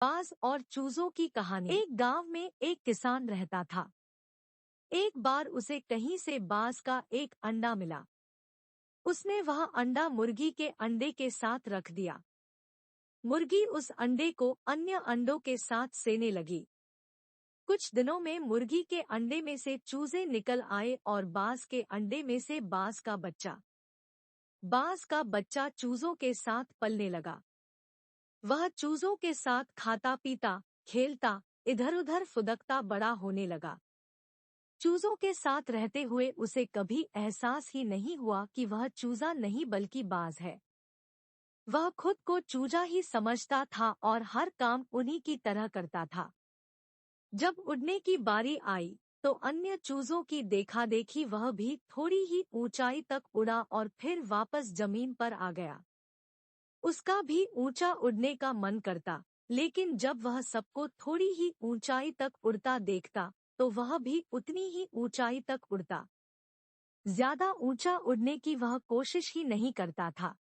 बाज और चूजों की कहानी। एक गांव में एक किसान रहता था। एक बार उसे कहीं से बाज का एक अंडा मिला। उसने वह अंडा मुर्गी के अंडे के साथ रख दिया। मुर्गी उस अंडे को अन्य अंडों के साथ सेने लगी। कुछ दिनों में मुर्गी के अंडे में से चूजे निकल आए और बाज के अंडे में से बाज का बच्चा। बाज का बच्चा चूजों के साथ पलने लगा। वह चूजों के साथ खाता पीता खेलता इधर उधर फुदकता बड़ा होने लगा। चूजों के साथ रहते हुए उसे कभी एहसास ही नहीं हुआ कि वह चूजा नहीं बल्कि बाज है। वह खुद को चूजा ही समझता था और हर काम उन्हीं की तरह करता था। जब उड़ने की बारी आई तो अन्य चूजों की देखा देखी वह भी थोड़ी ही ऊंचाई तक उड़ा और फिर वापस जमीन पर आ गया। उसका भी ऊंचा उड़ने का मन करता, लेकिन जब वह सबको थोड़ी ही ऊंचाई तक उड़ता देखता तो वह भी उतनी ही ऊंचाई तक उड़ता। ज्यादा ऊंचा उड़ने की वह कोशिश ही नहीं करता था।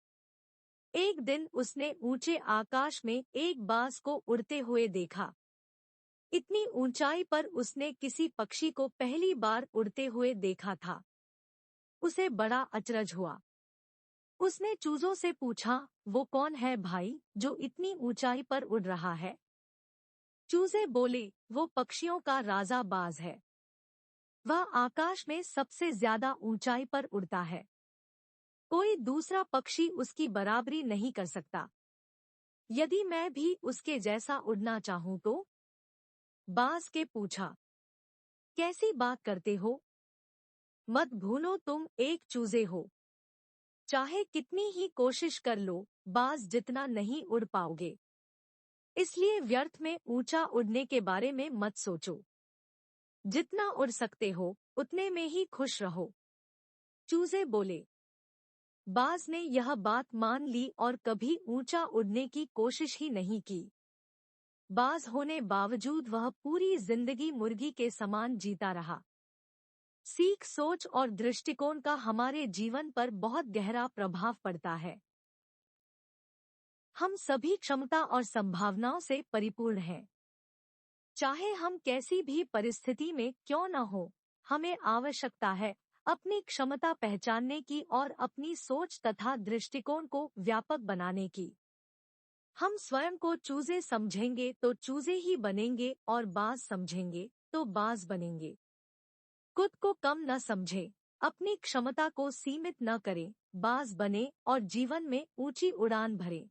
एक दिन उसने ऊंचे आकाश में एक बाज को उड़ते हुए देखा। इतनी ऊंचाई पर उसने किसी पक्षी को पहली बार उड़ते हुए देखा था। उसे बड़ा अचरज हुआ। उसने चूजों से पूछा, वो कौन है भाई जो इतनी ऊंचाई पर उड़ रहा है? चूजे बोले, वो पक्षियों का राजा बाज है। वह आकाश में सबसे ज्यादा ऊंचाई पर उड़ता है। कोई दूसरा पक्षी उसकी बराबरी नहीं कर सकता। यदि मैं भी उसके जैसा उड़ना चाहूं तो? बाज के पूछा, कैसी बात करते हो? मत भूलो तुम एक चूजे हो। चाहे कितनी ही कोशिश कर लो, बाज जितना नहीं उड़ पाओगे। इसलिए व्यर्थ में ऊंचा उड़ने के बारे में मत सोचो। जितना उड़ सकते हो उतने में ही खुश रहो। चूजे बोले। बाज ने यह बात मान ली और कभी ऊंचा उड़ने की कोशिश ही नहीं की। बाज होने बावजूद वह पूरी जिंदगी मुर्गी के समान जीता रहा। सीख, सोच और दृष्टिकोण का हमारे जीवन पर बहुत गहरा प्रभाव पड़ता है। हम सभी क्षमता और संभावनाओं से परिपूर्ण हैं। चाहे हम कैसी भी परिस्थिति में क्यों न हो, हमें आवश्यकता है अपनी क्षमता पहचानने की और अपनी सोच तथा दृष्टिकोण को व्यापक बनाने की। हम स्वयं को चूजे समझेंगे तो चूजे ही बनेंगे और बाज समझेंगे तो बाज बनेंगे। खुद को कम न समझें, अपनी क्षमता को सीमित न करें, बाज बने और जीवन में ऊंची उड़ान भरें।